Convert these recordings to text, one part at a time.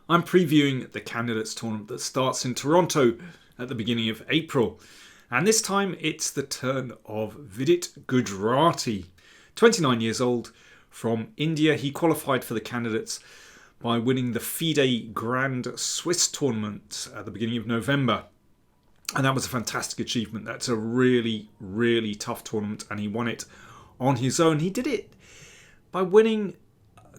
I'm previewing the Candidates Tournament that starts in Toronto at the beginning of April. And this time it's the turn of Vidit Gujrathi, 29 years old, from India. He qualified for the Candidates by winning the FIDE Grand Swiss Tournament at the beginning of November. And that was a fantastic achievement. That's a really, really tough tournament, and he won it on his own. He did it by winning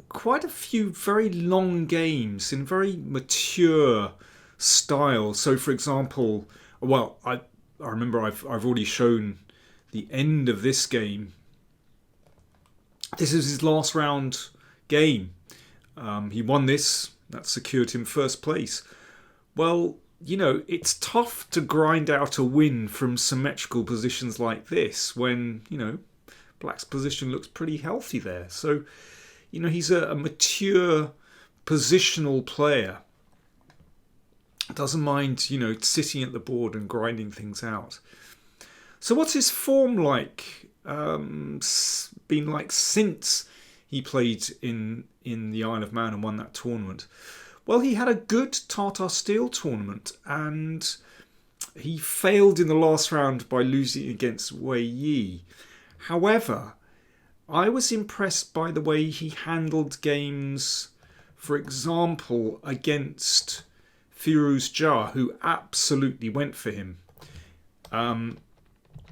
quite a few very long games in very mature style. So, for example, well, I remember I've already shown the end of this game. This is his last round game. He won this. That secured him first place. Well, you know, it's tough to grind out a win from symmetrical positions like this when, you know, Black's position looks pretty healthy there. So, you know, he's a mature positional player. Doesn't mind, you know, sitting at the board and grinding things out. So what's his form like? Been like since he played in the Isle of Man and won that tournament? Well, he had a good Tata Steel tournament, and he failed in the last round by losing against Wei Yi. However, I was impressed by the way he handled games, for example, against Firuz Jah, who absolutely went for him.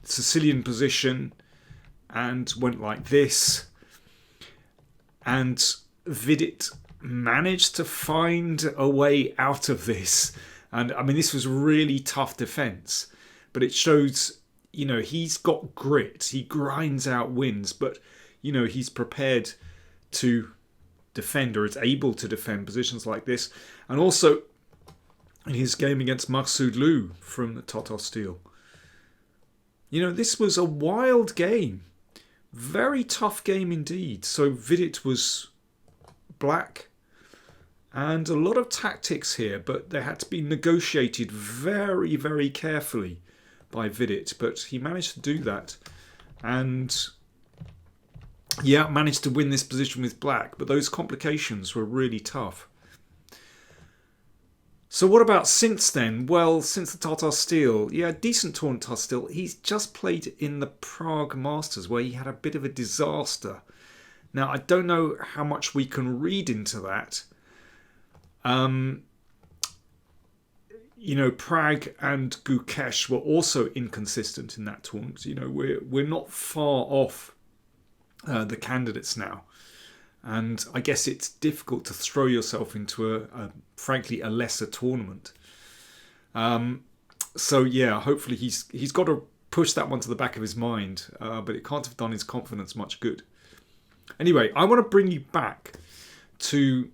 Sicilian position, and went like this. And Vidit managed to find a way out of this. And I mean, this was really tough defense, but it shows, you know, he's got grit. He grinds out wins, but, you know, he's prepared to defend, or is able to defend positions like this. And also in his game against Maksud Lu from the Tata Steel. You know, this was a wild game. Very tough game indeed. So Vidit was black. And a lot of tactics here, but they had to be negotiated very, very carefully by Vidit. But he managed to do that. And yeah, managed to win this position with black. But those complications were really tough. So what about since then? Well, since the Tata Steel, yeah, decent tournament Tata Steel. He's just played in the Prague Masters, where he had a bit of a disaster. Now, I don't know how much we can read into that. You know, Prague and Gukesh were also inconsistent in that tournament. You know, we're not far off the candidates now. And I guess it's difficult to throw yourself into frankly, a lesser tournament. So yeah, hopefully he's got to push that one to the back of his mind, but it can't have done his confidence much good. Anyway, I want to bring you back to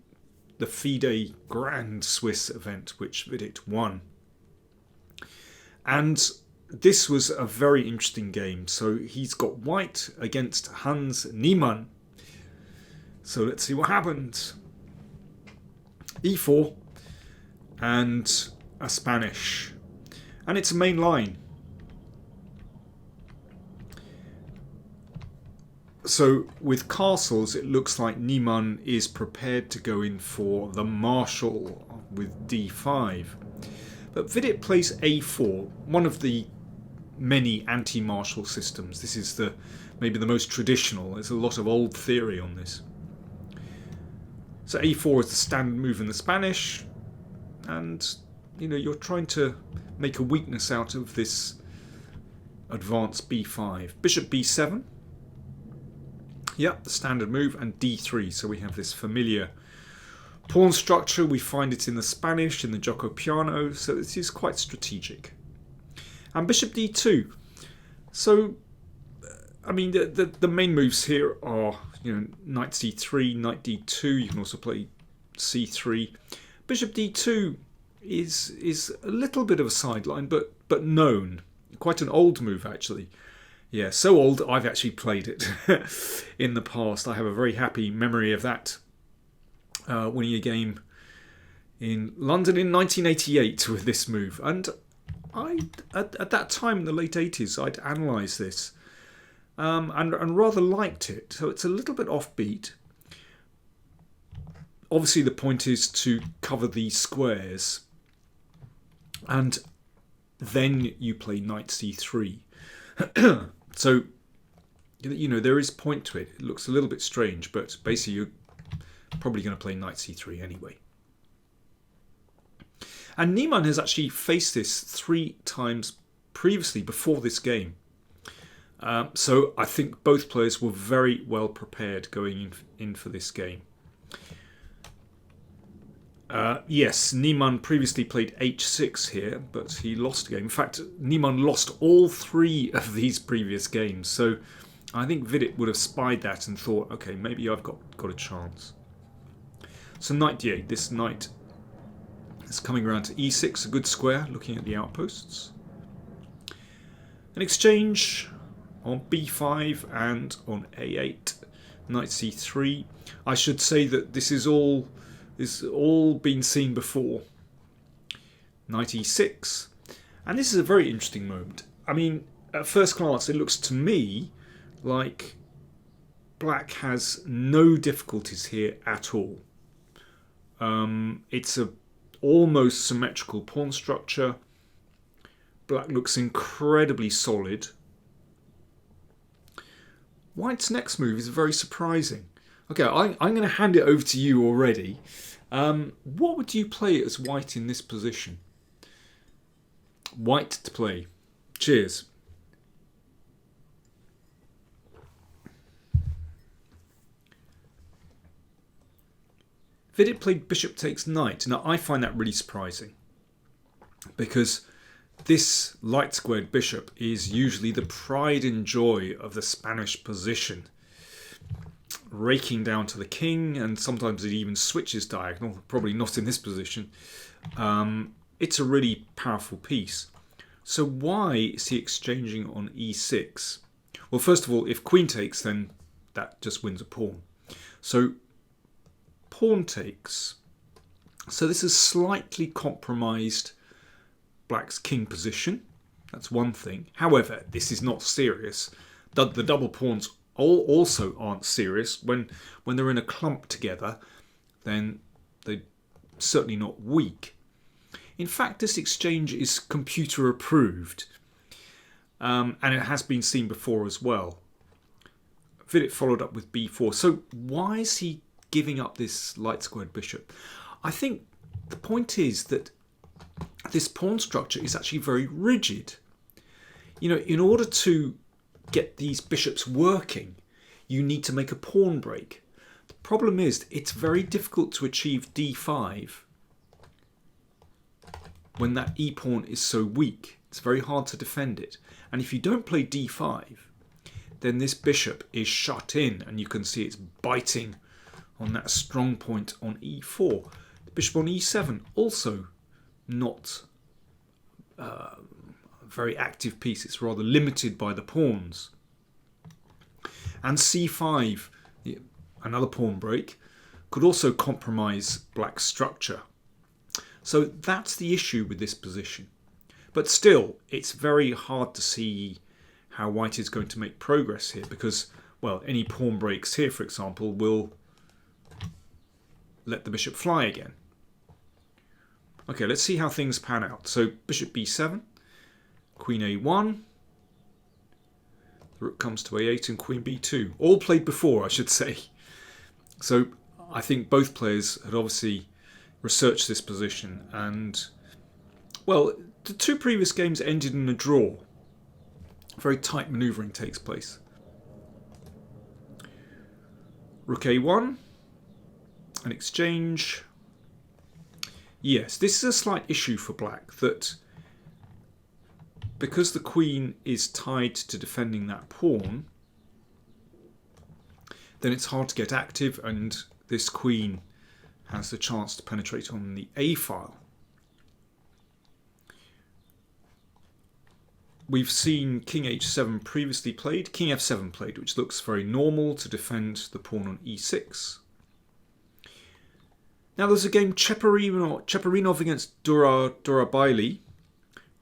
the FIDE Grand Swiss event, which Vidit won. And this was a very interesting game. So he's got white against Hans Niemann. So let's see what happens. E4 and a Spanish. And it's a main line. So with castles, it looks like Niemann is prepared to go in for the marshal with d5. But Vidit plays a4, one of the many anti-marshal systems. This is maybe the most traditional. There's a lot of old theory on this. So a4 is the standard move in the Spanish, and you know, you're trying to make a weakness out of this advanced b5. Bishop b7. Yep, the standard move, and d3. So we have this familiar pawn structure. We find it in the Spanish, in the Gioco Piano, so this is quite strategic. And bishop d2. So, I mean, the main moves here are, you know, knight c3, knight d2. You can also play c3. Bishop d2 is a little bit of a sideline, but known. Quite an old move, actually. Yeah, so old I've actually played it in the past. I have a very happy memory of that, winning a game in London in 1988 with this move. And I, at that time in the late 80s, I'd analysed this and rather liked it. So it's a little bit offbeat. obviously the point is to cover these squares, and then you play knight c3. So, you know, there is point to it. It looks a little bit strange, but basically you're probably going to play knight c3 anyway. And Niemann has actually faced this 3 times previously before this game. So I think both players were very well prepared going in for this game. Yes, Niemann previously played h6 here, but he lost a game. In fact, Niemann lost all 3 of these previous games. So I think Vidit would have spied that and thought, okay, maybe I've got a chance. So knight d8. This knight is coming around to e6, a good square, looking at the outposts. An exchange on b5 and on a8, knight c3. I should say that this is all been seen before. Knight e6, and this is a very interesting moment. I mean, at first glance, it looks to me like black has no difficulties here at all. It's a almost symmetrical pawn structure. Black looks incredibly solid. White's next move is very surprising. Okay, I'm going to hand it over to you already. What would you play as white in this position? White to play. Cheers. Vidit played bishop takes knight. Now I find that really surprising, because this light squared bishop is usually the pride and joy of the Spanish position, raking down to the king, and sometimes it even switches diagonal, probably not in this position. It's a really powerful piece. So why is he exchanging on e6? Well, first of all, if queen takes, then that just wins a pawn. So pawn takes. So this has slightly compromised black's king position. That's one thing. However, this is not serious. The double pawns also aren't serious. When they're in a clump together, then they're certainly not weak. In fact, this exchange is computer approved, and it has been seen before as well. Vidit followed up with b4. So why is he giving up this light squared bishop? I think the point is that this pawn structure is actually very rigid. You know, in order to get these bishops working, you need to make a pawn break. The problem is it's very difficult to achieve d5 when that e-pawn is so weak. It's very hard to defend it. And if you don't play d5, then this bishop is shut in, and you can see it's biting on that strong point on e4. The bishop on e7, also not a very active piece. It's rather limited by the pawns. And c5, another pawn break, could also compromise black's structure. So that's the issue with this position. But still, it's very hard to see how white is going to make progress here, because, well, any pawn breaks here, for example, will let the bishop fly again. Okay, let's see how things pan out. So bishop b7, queen a1, the rook comes to a8, and queen b2. All played before, I should say. So I think both players had obviously researched this position, and, well, the 2 previous games ended in a draw. Very tight manoeuvring takes place. Rook a1, an exchange. Yes, this is a slight issue for black, that because the queen is tied to defending that pawn, then it's hard to get active, and this queen has the chance to penetrate on the A file. We've seen king h7 previously played, king f7 played, which looks very normal to defend the pawn on e6. Now there's a game Cheparinov against Durabaili,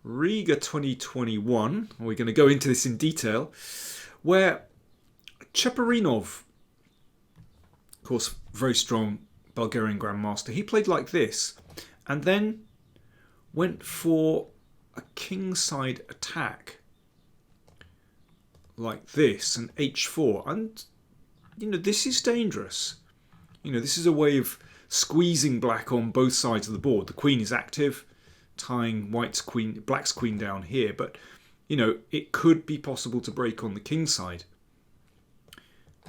Riga 2021. We're going to go into this in detail, where Cheparinov, of course, very strong Bulgarian Grandmaster. He played like this and then went for a kingside attack like this, and h4. And, this is dangerous. This is a way of squeezing black on both sides of the board. The queen is active, tying black's queen down here, but it could be possible to break on the king side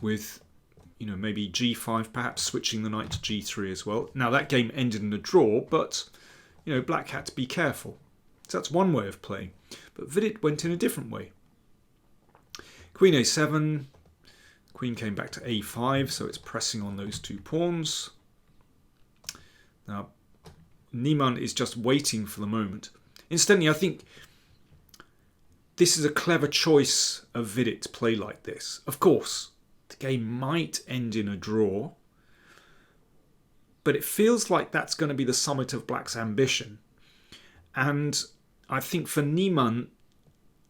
with maybe g5, perhaps switching the knight to g3 as well. Now that game ended in a draw, but black had to be careful. So that's one way of playing. But Vidit went in a different way. Queen a7, queen came back to a5, so it's pressing on those two pawns. Now Niemann is just waiting for the moment. Incidentally, I think this is a clever choice of Vidit to play like this. Of course, the game might end in a draw, but it feels like that's going to be the summit of black's ambition. And I think for Niemann,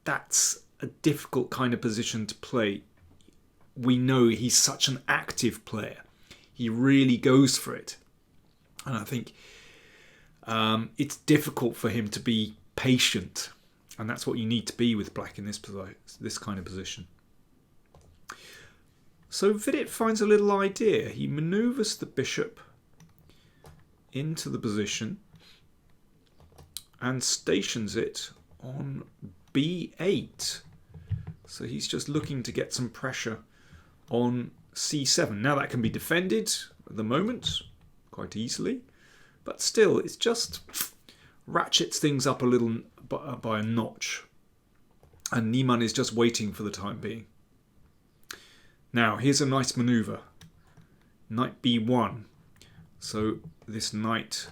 that's a difficult kind of position to play. We know he's such an active player. He really goes for it. And I think it's difficult for him to be patient. And that's what you need to be with black in this kind of position. So Vidit finds a little idea. He manoeuvres the bishop into the position and stations it on b8. So he's just looking to get some pressure on c7. Now that can be defended at the moment quite easily, but still it's just ratchets things up a little by a notch. And Niemann is just waiting for the time being. Now here's a nice maneuver. Knight b1. So this knight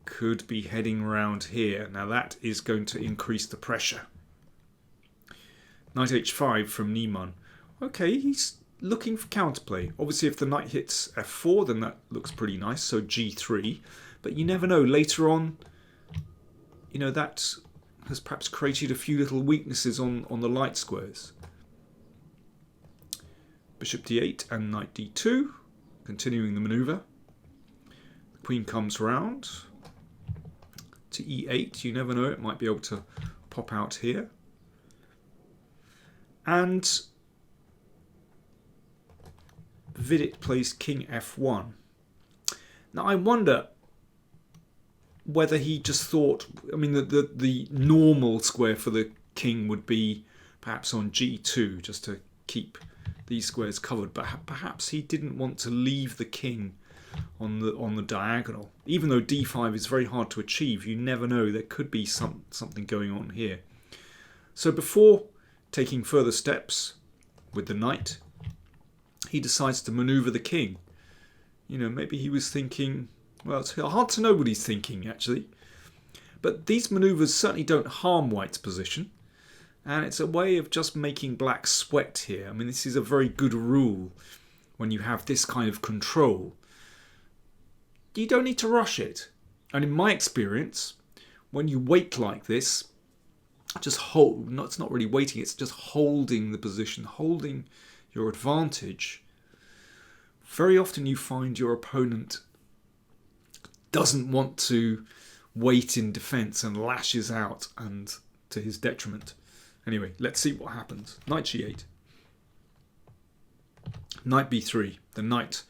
could be heading round here. Now that is going to increase the pressure. Knight h5 from Niemann. Okay, he's looking for counterplay. Obviously if the knight hits f4, then that looks pretty nice. So g3. But you never know. Later on, that has perhaps created a few little weaknesses on the light squares. Bishop d8 and knight d2. Continuing the maneuver. The queen comes round to e8. You never know, it might be able to pop out here. And Vidit plays king f1. Now I wonder whether he just thought, the normal square for the king would be perhaps on g2, just to keep these squares covered, but perhaps he didn't want to leave the king on the diagonal. Even though d5 is very hard to achieve, you never know, there could be something going on here. So before taking further steps with the knight, he decides to maneuver the king. Maybe he was thinking, well, it's hard to know what he's thinking actually, but these maneuvers certainly don't harm white's position, and it's a way of just making black sweat here. This is a very good rule when you have this kind of control. You don't need to rush it, and in my experience, when you wait like this, just hold. It's not really waiting, it's just holding the position, holding your advantage. Very often you find your opponent doesn't want to wait in defense and lashes out, and to his detriment. Anyway, let's see what happens. Knight g8. Knight b3. The knight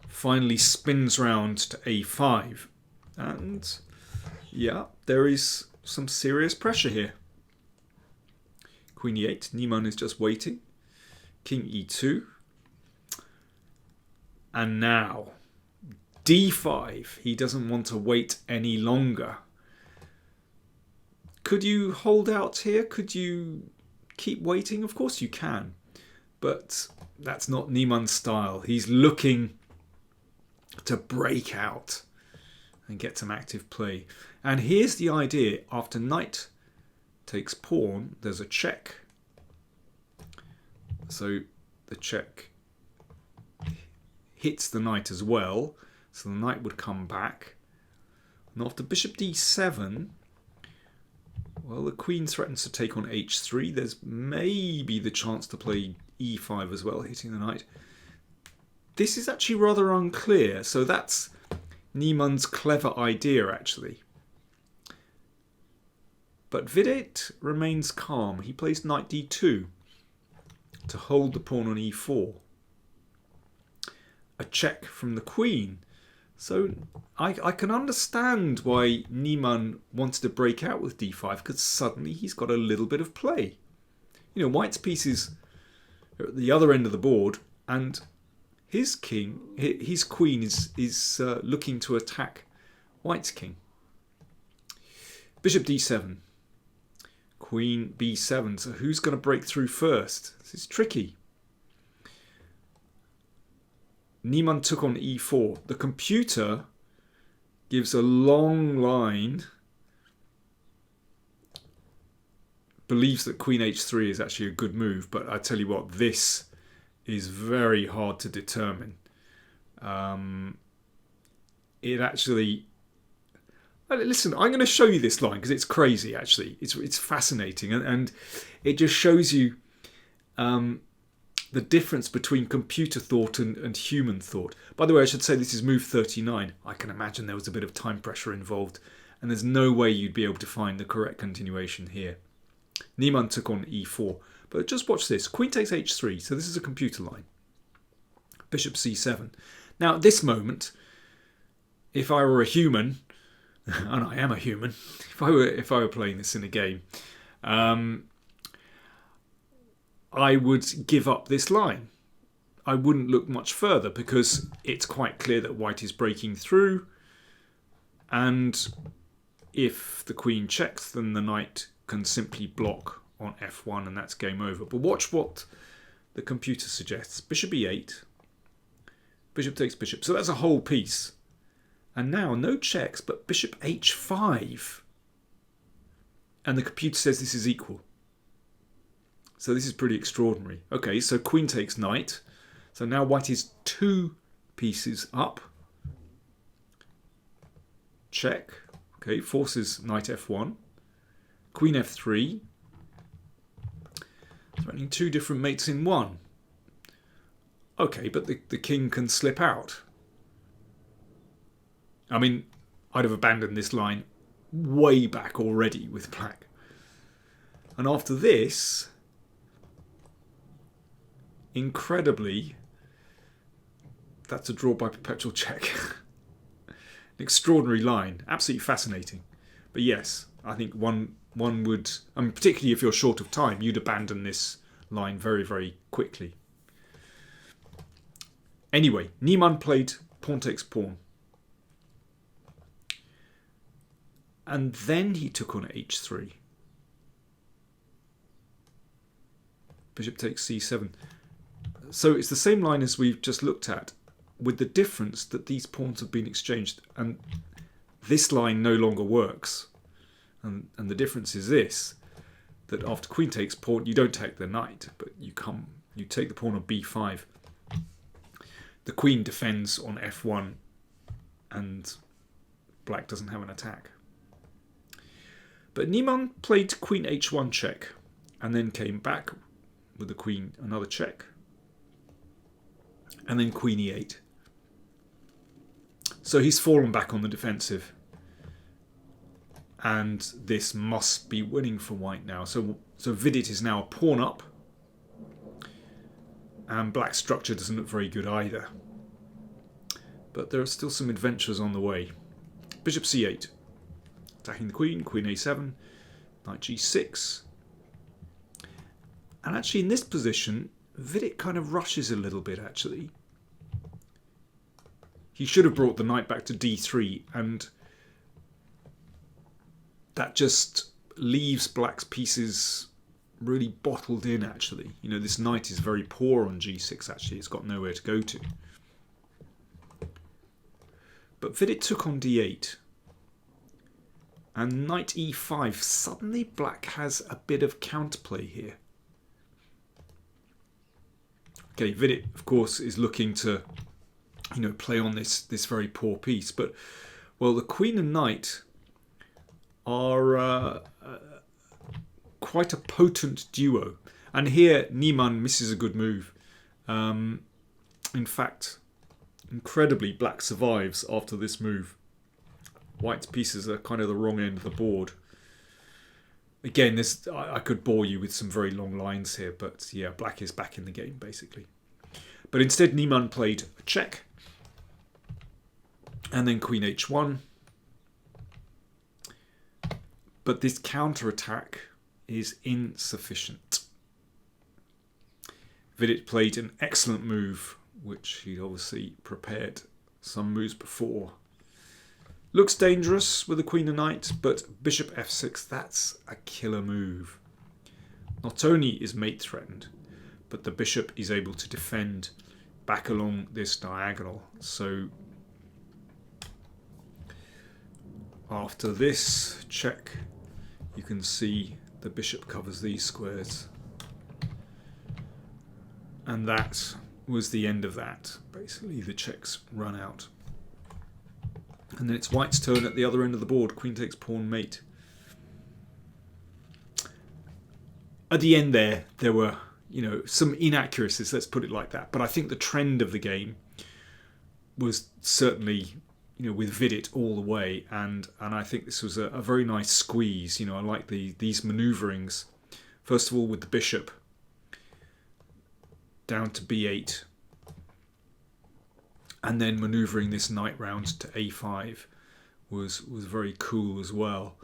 finally spins round to a5. And yeah, there is some serious pressure here. Queen e8. Niemann is just waiting. King e2. And now d5. He doesn't want to wait any longer. Could you hold out here? Could you keep waiting? Of course you can. But that's not Niemann's style. He's looking to break out and get some active play. And here's the idea. After knight takes pawn, there's a check. So the check hits the knight as well. So the knight would come back. And after bishop d7, well, the queen threatens to take on h3. There's maybe the chance to play e5 as well, hitting the knight. this is actually rather unclear. So that's Niemann's clever idea, actually. But Vidit remains calm. He plays knight d2 to hold the pawn on e4. A check from the queen. So I can understand why Niemann wanted to break out with d5, because suddenly he's got a little bit of play. You know, White's pieces are at the other end of the board, and his queen is looking to attack White's king. Bishop d7. Queen b7. So who's going to break through first? This is tricky. Niemann took on e4. The computer gives a long line. Believes that queen h3 is actually a good move, but I tell you what, this is very hard to determine. It actually... Listen, I'm going to show you this line because it's crazy, actually. It's fascinating, and it just shows you the difference between computer thought and human thought. By the way, I should say this is move 39. I can imagine there was a bit of time pressure involved, and there's no way you'd be able to find the correct continuation here. Niemann took on e4, but just watch this. Queen takes h3, so this is a computer line. Bishop c7. Now, at this moment, if I were a human, and I am a human, if I were playing this in a game, I would give up this line. I wouldn't look much further because it's quite clear that White is breaking through, and if the queen checks, then the knight can simply block on f1 and that's game over. But watch what the computer suggests. Bishop e8. Bishop takes bishop. So that's a whole piece. And now no checks, but bishop h5. And the computer says this is equal. So this is pretty extraordinary. Okay, so queen takes knight. So now White is 2 pieces up. Check. Okay, forces knight f1. Queen f3. Threatening 2 different mates in 1. Okay, but the king can slip out. I mean, I'd have abandoned this line way back already with black. And after this, incredibly, that's a draw by perpetual check. An extraordinary line, absolutely fascinating. But yes, I think one would, I mean, particularly if you're short of time, you'd abandon this line very, very quickly. Anyway, Niemann played pawn takes pawn. And then he took on h3. Bishop takes c7. So it's the same line as we've just looked at, with the difference that these pawns have been exchanged and this line no longer works. And the difference is this, that after queen takes pawn, you don't take the knight, but you take the pawn on b5. The queen defends on f1 and black doesn't have an attack. But Niemann played queen h1 check and then came back with the queen another check. And then queen e8. So he's fallen back on the defensive. And this must be winning for White now. So Vidit is now a pawn up. And black's structure doesn't look very good either. But there are still some adventures on the way. Bishop c8. Attacking the queen, queen a7, knight g6. And actually in this position, Vidit kind of rushes a little bit, actually. He should have brought the knight back to d3, and that just leaves black's pieces really bottled in, actually. You know, this knight is very poor on g6, actually. It's got nowhere to go to. But Vidit took on d8. And knight e5. Suddenly black has a bit of counterplay here. Okay, Vidit, of course, is looking to, you know, play on this very poor piece. But, well, the queen and knight are quite a potent duo. And here, Niemann misses a good move. In fact, Incredibly, black survives after this move. White's pieces are kind of the wrong end of the board. Again, I could bore you with some very long lines here, but yeah, black is back in the game, basically. But instead, Niemann played a check. And then queen h1. But this counterattack is insufficient. Vidit played an excellent move, which he obviously prepared some moves before. Looks dangerous with the queen and knight, but bishop f6, that's a killer move. Not only is mate threatened, but the bishop is able to defend back along this diagonal. So after this check, you can see the bishop covers these squares. And that was the end of that. Basically, the checks run out. And then it's white's turn at the other end of the board. Queen takes pawn mate. At the end there were, some inaccuracies, let's put it like that. But I think the trend of the game was certainly, with Vidit all the way. And I think this was a very nice squeeze. I like these maneuverings. First of all, with the bishop down to b8. And then manoeuvring this knight round to a5 was very cool as well.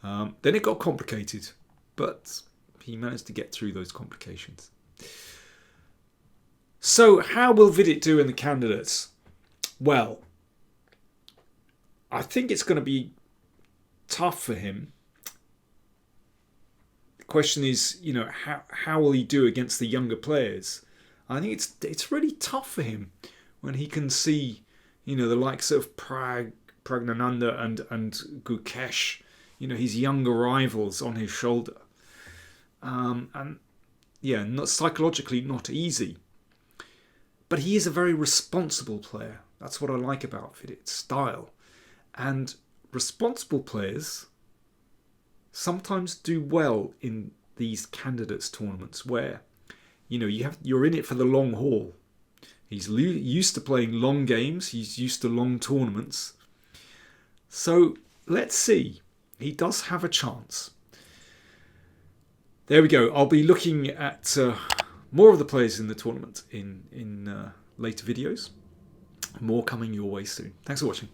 Then it got complicated, but he managed to get through those complications. So how will Vidit do in the candidates? Well, I think it's going to be tough for him. The question is, how will he do against the younger players? I think it's really tough for him when he can see, the likes of Pragnananda and Gukesh, his younger rivals on his shoulder. And yeah, psychologically not easy. But he is a very responsible player. That's what I like about Vidit's style. And responsible players sometimes do well in these candidates tournaments where, you're in it for the long haul. He's used to playing long games. He's used to long tournaments. So let's see. He does have a chance. There we go. I'll be looking at more of the players in the tournament in later videos. More coming your way soon. Thanks for watching.